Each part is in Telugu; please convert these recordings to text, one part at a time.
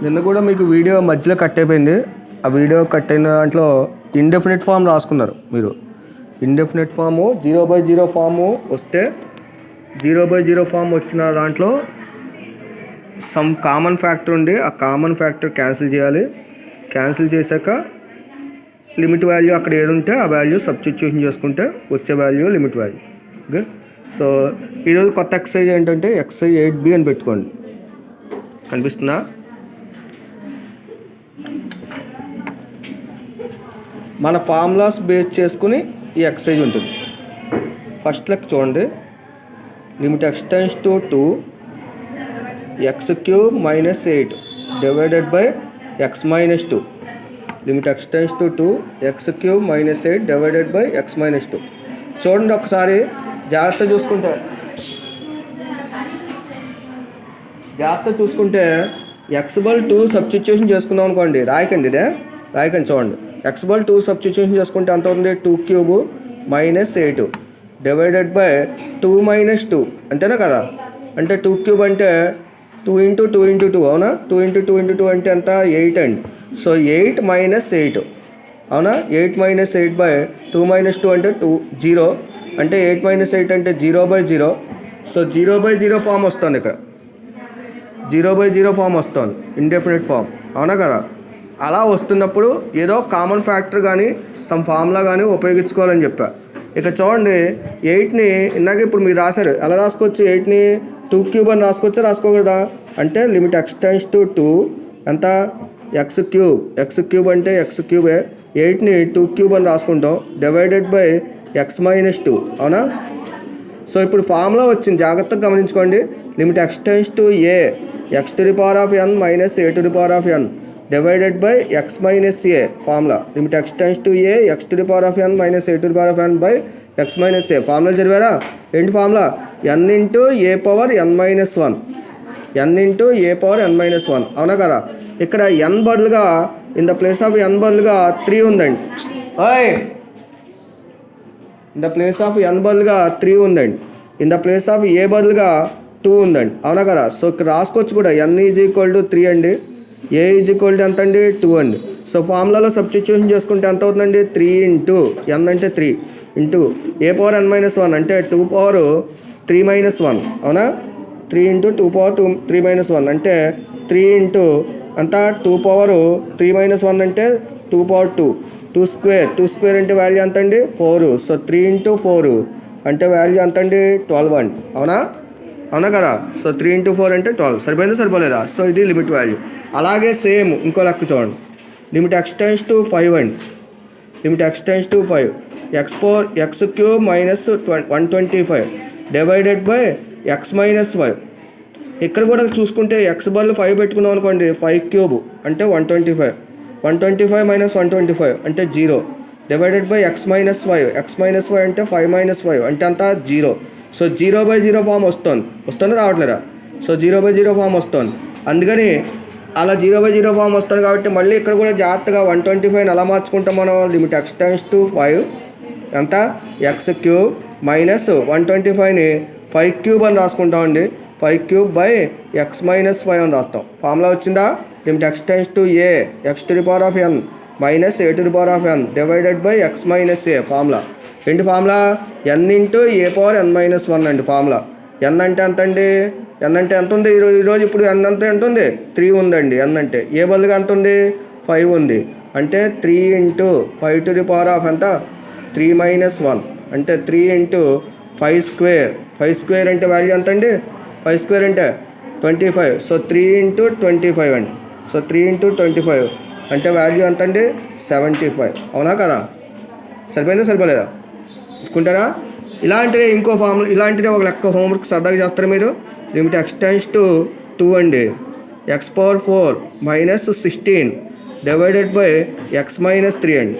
నిన్న కూడా మీకు వీడియో మధ్యలో కట్ అయిపోయింది. ఆ వీడియో కట్ అయిన దాంట్లో ఇండెఫినిట్ ఫామ్ రాసుకున్నారు మీరు. ఇండెఫినిట్ ఫాము 0/0 ఫాము వస్తే 0/0 ఫామ్ వచ్చిన దాంట్లో సమ్ కామన్ ఫ్యాక్టర్ ఉండి ఆ కామన్ ఫ్యాక్టర్ క్యాన్సిల్ చేయాలి. క్యాన్సిల్ చేశాక లిమిట్ వాల్యూ అక్కడ ఏదుంటే ఆ వాల్యూ సబ్స్టిట్యూషన్ చేసుకుంటే వచ్చే value limit value. Okay, so ఈరోజు కొత్త ఎక్సర్సైజ్ ఏంటంటే ఎక్సర్సైజ్ 8B అని పెట్టుకోండి. కనిపిస్తుందా? మన ఫార్ములాస్ బేస్ చేసుకుని ఈ ఎక్సర్సైజ్ ఉంటుంది. ఫస్ట్ లెక్క చూడండి. Limit x tends to 2 x³ - 8 divided by x - 2. Limit x tends to 2 x³ - 8 divided by x - 2. చూడండి ఒకసారి జాగ్రత్త చూసుకుంటే x/2 సబ్స్టిట్యూషన్ చేసుకున్నాం అనుకోండి. రాయకండి చూడండి. x/2 సబ్స్టిట్యూషన్ చేసుకుంటే ఎంత అవుతుంది? 2³ - 8 డివైడెడ్ బై 2 - 2 అంతేనా కదా? అంటే 2³ అంటే 2 × 2 × 2 అవునా? 2 × 2 × 2 అంటే ఎంత? 8 అండి. సో 8 - 8 అవునా? 8 - 8 బై 2 - 2 అంటే 0 అంటే 8 - 8 అంటే 0/0. సో 0/0 ఫామ్ వస్తుంది. ఇక్కడ 0/0 ఫామ్ వస్తుంది, ఇండెఫినిట్ ఫామ్ అవునా కదా? అలా వస్తున్నప్పుడు ఏదో కామన్ ఫ్యాక్టర్ కానీ సమ్ ఫార్ములా కానీ ఉపయోగించుకోవాలని చెప్పా. ఇక చూడండి 8ని ఇందాక ఇప్పుడు మీరు రాశారు. ఎలా రాసుకోవచ్చు? 8ని 2³ అని రాసుకోకూడదా? అంటే లిమిట్ x టెన్స్ టు 2 ఎంత? x³ అంటే x³ 8ని 2³ అని రాసుకుంటాం డివైడెడ్ బై x - 2 అవునా? సో ఇప్పుడు ఫార్ములా వచ్చింది, జాగ్రత్తగా గమనించుకోండి. Limit x tends to a x⁴ - a⁴n divided by x - a formula. Limit x tends to a x⁴ - a⁴n by x - a formula చదివారా? ఏంటి ఫార్ములా? n × a⁴n - 1 అవునా కదా? ఇక్కడ n బదులుగా in the place of n బదులుగా 3 ఉందండి. In the place of n బదులుగా 3 ఉందండి. In the place of a బదులుగా 2 ఉందండి. అవునా కదా? సో ఇక్కడ రాసుకోవచ్చు కూడా. n = 3 అండి, a = ఎంత అండి? 2 అండి. సో ఫార్ములాలో సబ్స్టిట్యూషన్ చేసుకుంటే ఎంత అవుతుందండి? 3 × n అంటే 3 ఇంటూ a⁴n - 1 అంటే 2⁻3 - 1 అవునా? 3 × 2⁻3 - 1 అంటే 3 ఇంటూ అంతా 2⁻3 - 1 అంటే 2/2. 2² అంటే వాల్యూ ఎంత అండి? 4. సో 3 × 4 అంటే వాల్యూ ఎంత అండి? 12 అండి. అవునా కదా? సో 3 × 4 అంటే 12. సరిపోలేదా? సో ఇది లిమిట్ వాల్యూ. అలాగే సేమ్ ఇంకో లెక్క చూడండి. లిమిట్ x టెన్స్ టు 5 అండి. Limit x tends to 5 x³ - 125 divided by x - 5. ఇక్కడ కూడా చూసుకుంటే x బదులు 5 పెట్టుకున్నాం అనుకోండి. 5³ అంటే 125 125 - 125 అంటే 0 డివైడెడ్ బై x - 5 x - 5 అంటే 5 - 5 అంటే అంతా 0. సో 0/0 ఫామ్ వస్తుంది రావట్లేదా? సో 0/0 ఫామ్ వస్తుంది. అందుకని అలా 0/0 ఫామ్ వస్తుంది కాబట్టి మళ్ళీ ఇక్కడ కూడా జాగ్రత్తగా 125ని ఎలా మార్చుకుంటాం మనం? లిమిట్ x టెన్స్ టు 5 ఎంత? x³ - 125ని 5³ అని రాసుకుంటామండి. 5³ బై x - 5 అని రాస్తాం. ఫార్ములా వచ్చిందా? Limit x tends to a x⁴ - a⁴n divided by x - a formula. ఏంటి ఫార్ములా? n × a⁴n - 1 అండి ఫార్ములా. n అంటే ఎంత అండి? n అంటే ఎంత ఉంది ఈరోజు? ఇప్పుడు n అంటే ఎంత ఉంది? 3 ఉందండి. n అంటే ఏ బదులుగా ఎంత ఉంది? 5 ఉంది. అంటే 3 × 5⁴ ఎంత? 3 - 1 అంటే 3 × 5² 5² అంటే వాల్యూ ఎంత అండి? 5² అంటే 25. సో 3 × 25 అండి. సో 3 × 25 అంటే వాల్యూ ఎంత అండి? 75 అవునా కదా? సరిపోలేదా? అనుకుంటారా? ఇలాంటిదే ఇంకో ఫార్ములా, ఇలాంటిదే ఒక లెక్క హోంవర్క్ సరదాగా చేస్తారు మీరు. లిమిట్ x టెన్స్ టు 2 అండి x⁴ - 16 డివైడెడ్ బై x - 3 అండి.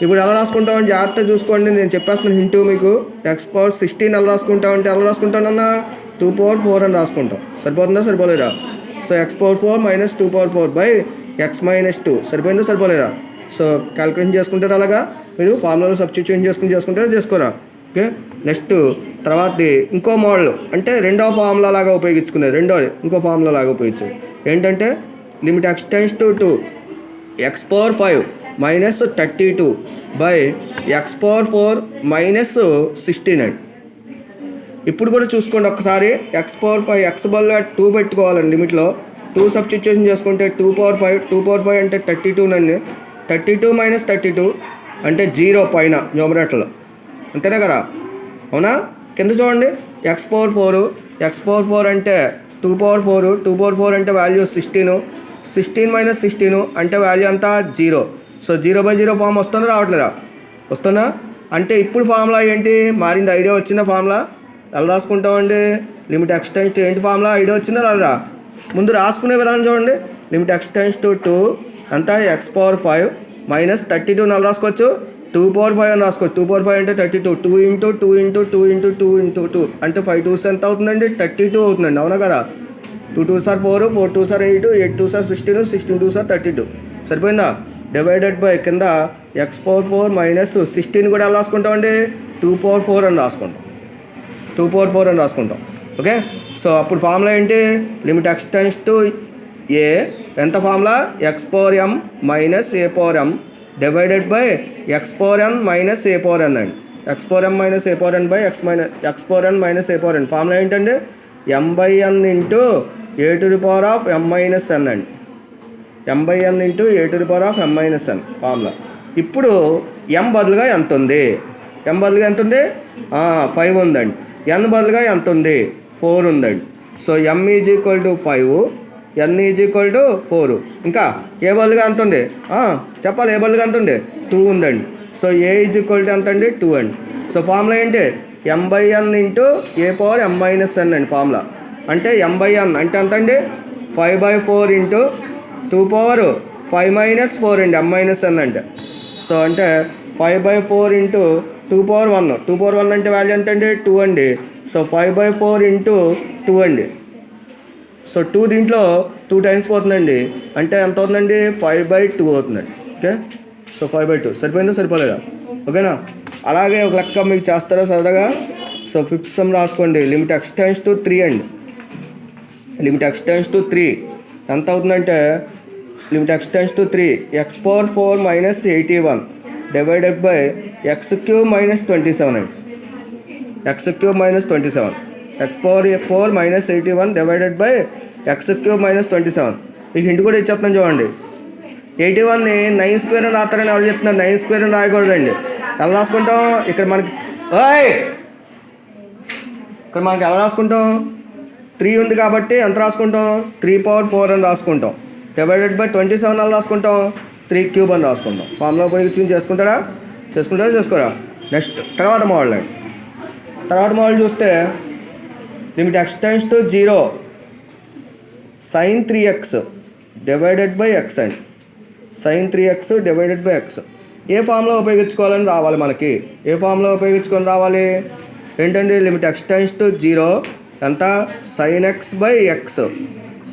ఇప్పుడు ఎలా రాసుకుంటామని జాగ్రత్తగా చూసుకోండి. నేను చెప్పేస్తున్నాను హింటూ మీకు. x⁴ ఎలా రాసుకుంటామంటే ఎలా రాసుకుంటానన్నా 2/4 అని రాసుకుంటాం. సరిపోలేదా? సో x⁴ - 2/4 బై x - 2 సరిపోలేదా? సో క్యాలిక్యులేషన్ చేసుకుంటారు. అలాగా మీరు ఫార్ములాలో సబ్స్టిట్యూషన్ చేసుకుంటారా చేసుకోరా? ఓకే, నెక్స్ట్ తర్వాతది ఇంకో మోడల్ అంటే రెండో ఫార్ములా లాగా ఉపయోగించుకునేది. రెండోది ఇంకో ఫార్ములా లాగా ఉపయోగించేది ఏంటంటే limit x tends to 2 x power 5 minus 32 by x power 4 minus 16 అండి. ఇప్పుడు కూడా చూసుకోండి ఒకసారి. x పవర్ 5 x బదులుగా 2 పెట్టుకోవాలండి. లిమిట్లో 2 సబ్స్టిట్యూషన్ చేసుకుంటే 2 పవర్ 5 అంటే 32 నండి. 32 మైనస్ 32 అంటే 0 పైన న్యూమరేటర్లో, అంతేనే కదా? అవునా? కింద చూడండి x పవర్ 4 అంటే 2 పవర్ 4 అంటే వాల్యూ 16 మైనస్ 16 అంటే వాల్యూ అంతా 0. సో 0/0 ఫామ్ వస్తుందా రావట్లేదా? వస్తుందా? అంటే ఇప్పుడు ఫార్ములా ఏంటి మారింది? ఐడియా వచ్చిన ఫార్ములా ఎలా రాసుకుంటామండి? లిమిట్ x టెన్స్ టు ఏంటి ఫార్ములా ఐడియా వచ్చిందా రాదా? ముందు రాసుకునే విధానం చూడండి. లిమిట్ x టెన్స్ టు 2 అంతా x పవర్ 5 మైనస్ 32 ఎలా రాసుకోవచ్చు? 2 పవర్ 5 అని రాసుకోవచ్చు. 2 పవర్ 5 అంటే 32. 2 ఇంటూ 2 ఇంటూ 2 ఇంటూ 2 ఇంటూ 2 అంటే 5 2s ఎంత అవుతుందండి? 32 అవుతుందండి. అవునా కదా? 2 2s are 4, 4 2s are 8, 8 2s are 16, 16 2s are 32. సరిపోయిందా? డివైడెడ్ బై కింద x పవర్ 4 మైనస్ 16 కూడా ఎలా రాసుకుంటామండి? 2 పవర్ 4 అని రాసుకుంటాం. 2 పవర్ 4 అని రాసుకుంటాం. ఓకే. సో అప్పుడు ఫార్ములా ఏంటి? లిమిట్ x టెన్స్ టు ఏ ఎంత formula? x power m minus a power m divided by x power n minus a power n అండి. x power m minus a power n by x power n minus a power n. Formula ఏంటండి? m/n into a to the power of m minus n అండి. m/n into a to the power of m minus n formula. ఇప్పుడు m బదులుగా ఎంత ఉంది? m బదులుగా ఎంత ఉంది? 5 ఉందండి. n బదులుగా ఎంత ఉంది? 4 ఉందండి. So m is equal to 5, n is equal to 4. ఇంకా ఏ బదులుగా ఎంత ఉంది? చెప్పాలి. ఏ బదులుగా ఎంత ఉంది? 2 ఉందండి. So A is equal to ఎంత అండి? 2 అండి. సో ఫార్ములా ఏంటి? m/n into a power m minus n అండి ఫార్ములా. అంటే m/n అంటే ఎంత అండి? 5/4 ఇంటూ 2 పవర్ 5 మైనస్ 4 అండి m మైనస్ n అంటే. సో అంటే 5/4 ఇంటూ 2 పవర్ 1. 2 పవర్ 1 అంటే వాల్యూ ఎంత అండి? 2 అండి. సో 5/4 ఇంటూ 2 అండి. సో 2 దీంట్లో 2 టైమ్స్ పోతుందండి. అంటే ఎంత అవుతుందండి? 5/2 అవుతుందండి. ఓకే. సో 5/2 సరిపోయిందా? సరిపోలేదా? ఓకేనా? అలాగే ఒక లెక్క మీకు చేస్తారా సరదాగా? సో 5th సమ్ రాసుకోండి. లిమిట్ x టెన్స్ టు 3 అండి. లిమిట్ x టెన్స్ టు 3 ఎంత అవుతుందంటే limit x tends to 3 x power 4 minus 81 divided by x³ minus 27 అండి. x³ minus 27. x power 4 minus 81 divided by x³ minus 27. మీకు ఇంటి కూడా ఇచ్చేస్తున్నాను చూడండి. 81ని 9 స్క్వేర్ అని రాస్తారని ఎవరు చెప్తున్నారు? 9 స్క్వేర్ అని రాయకూడదండి. ఎలా రాసుకుంటాం? ఇక్కడ మనకి ఎలా రాసుకుంటాం? 3 ఉంది కాబట్టి ఎంత రాసుకుంటాం? 3 పవర్ 4 అని రాసుకుంటాం. డివైడెడ్ బై 27 ఎలా రాసుకుంటాం? 3³ అని రాసుకుంటాం. ఫార్ములా ఉపయోగించి చేసుకుంటారా? చేసుకోరా? నెక్స్ట్ తర్వాత మోడల్ చూస్తే limit x tends to 0 sin 3x divided by x అండి. sin 3x divided by x. A formula ఉపయోగించుకోవాలని రావాలి మనకి? ఏ ఫార్ములా ఉపయోగించుకొని రావాలి? ఏంటండి? లిమిట్ x టెన్స్ టు 0 ఎంత? sin x by x.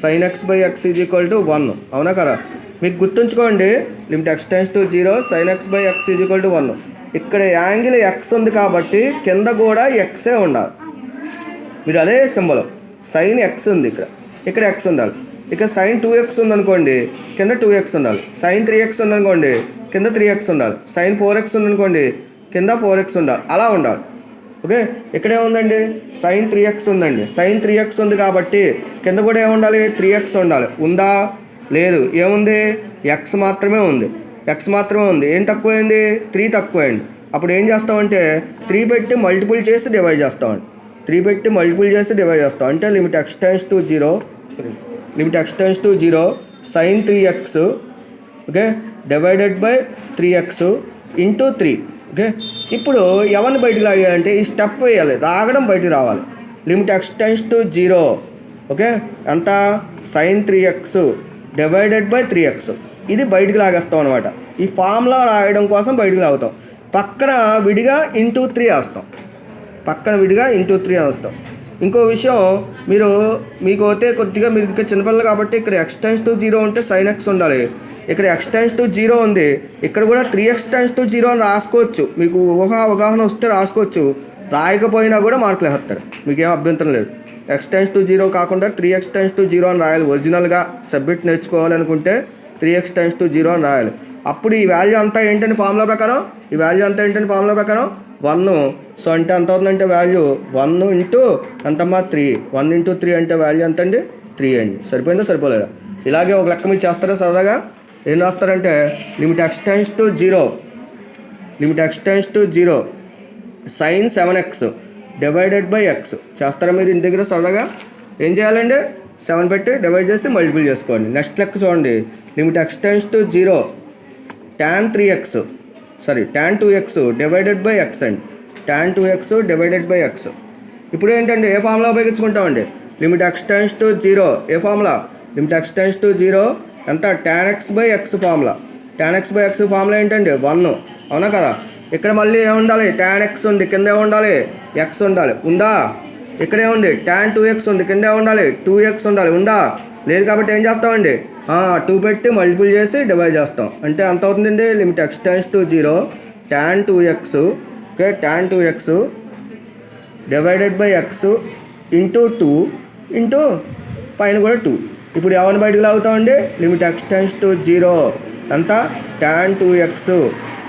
sin x by x is equal to 1. అవునా కదా? మీకు గుర్తుంచుకోండి. Limit x tends to 0 sin x by x is equal to 1. ఇక్కడ యాంగిల్ x ఉంది కాబట్టి కింద కూడా xే ఉండాలి. మీరు అదే సింబల్ sin x ఉంది, ఇక్కడ x ఉండాలి. ఇక్కడ sin 2x ఉందనుకోండి, కింద 2x ఉండాలి. sin 3x ఉందనుకోండి, కింద 3x ఉండాలి. sin 4x ఉందనుకోండి, కింద 4x ఉండాలి. అలా ఉండాలి. ఓకే. ఇక్కడే ఉందండి sin 3x ఉందండి. sin 3x ఉంది కాబట్టి కింద కూడా ఏముండాలి? 3x ఉండాలి. ఉందా? లేదు. ఏముంది? x మాత్రమే ఉంది. ఏం తక్కువైంది? 3 తక్కువైంది. అప్పుడు ఏం చేస్తామంటే 3 పెట్టి మల్టిపుల్ చేసి డివైడ్ చేస్తామండి. 3 పెట్టి మల్టిపుల్ చేసి డివైడ్ చేస్తాం. అంటే limit x tends to 0 sin 3x okay divided by 3x into 3. Okay. ఇప్పుడు ఎవరిని బయటకు లాగాలంటే ఈ స్టెప్ వేయాలి, రాగడం బయటకు రావాలి. Limit x tends to 0 okay ఎంత? sin 3x divided by 3x. ఇది బయటకు లాగేస్తాం అనమాట. ఈ ఫార్ములా రాయడం కోసం బయటకు లాగుతాం. పక్కన విడిగా ఇంటూ 3 వేస్తాం. ఇంకో విషయం మీకు అయితే కొద్దిగా మీరు ఇంకా చిన్నపిల్లలు కాబట్టి ఇక్కడ x టెన్స్ టు 0 ఉంటే sin x ఉండాలి. ఇక్కడ x టెన్స్ టు 0 ఉంది. ఇక్కడ కూడా 3x టెన్స్ టు 0 అని రాసుకోవచ్చు. మీకు అవగాహన వస్తే రాసుకోవచ్చు. రాయకపోయినా కూడా మార్కులు వేస్తారు, మీకేం అభ్యంతరం లేదు. x → 0 కాకుండా 3x → 0 అని రాయాలి. ఒరిజినల్గా సబ్జెక్ట్ నేర్చుకోవాలనుకుంటే 3x → 0 అని రాయాలి. అప్పుడు ఈ వాల్యూ అంతా ఏంటంటే ఫార్ములా ప్రకారం 1. సో అంటే ఎంత అవుతుందంటే వాల్యూ 1 ఇంటూ ఎంతమ్మా 3. 1 × 3 అంటే వాల్యూ ఎంత అండి 3 అండి. సరిపోయిందా సరిపోలేదా? ఇలాగే ఒక లెక్క మీరు చేస్తారా సరదాగా? ఏం రాస్తారంటే limit x → 0 sin 7x divided by x చేస్తారా మీరు ఇంటి దగ్గర సరదాగా? ఏం చేయాలండి 7 పెట్టి డివైడ్ చేసి మల్టిపుల్ చేసుకోండి. నెక్స్ట్ లెక్క చూడండి, limit x → 0 tan 2x divided by x అండి. tan 2x divided by x. ఇప్పుడు ఏంటంటే ఏ ఫార్ములా ఉపయోగించుకుంటామండి? లిమిట్ x → 0 ఏ ఫార్ములా? లిమిట్ x → 0 ఎంత tan x by x formula. tan x by x formula ఏంటండి 1, అవునా కదా? ఇక్కడ మళ్ళీ ఏముండాలి? tan x ఉంది, కింద ఏముండాలి? x ఉండాలి, ఉందా? ఇక్కడే ఉంది tan 2x ఉంది, కింద ఉండాలి 2x ఉండాలి, ఉందా? లేదు కాబట్టి ఏం చేస్తామండి 2 పెట్టి మల్టిపుల్ చేసి డివైడ్ చేస్తాం. అంటే ఎంత అవుతుందండి limit x → 0 tan 2x okay tan 2x divided by x into 2 into పైన కూడా 2. ఇప్పుడు ఎవరిని బయటకు లాగుతామండి? లిమిట్ x → 0 ఎంత tan 2x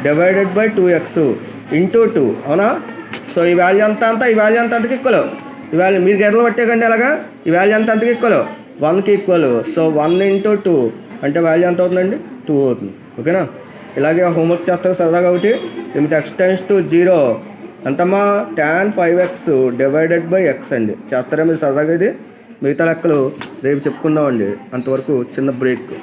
divided by 2x into 2, అవునా? సో ఈ వాల్యూ అంతా ఈ వాల్యూ అంతకి ఈక్వల్. ఈ వాల్యూ మీరు గెడలు పట్టేకండి అలాగా. ఈ వాల్యూ అంతకి ఈక్వల్ 1కి ఈక్వల్. సో 1 × 2 అంటే వాల్యూ ఎంత అవుతుందండి 2 అవుతుంది. ఓకేనా? ఇలాగే హోంవర్క్ చేస్తారు సరదాగా ఒకటి. లిమిట్ x → 0 ఎంతమ్మా tan 5x divided by x అండి. చేస్తారా మీరు సరదాగా? ఇది మిగతా లెక్కలు రేపు చెప్పుకుందామండి. అంతవరకు చిన్న బ్రేక్.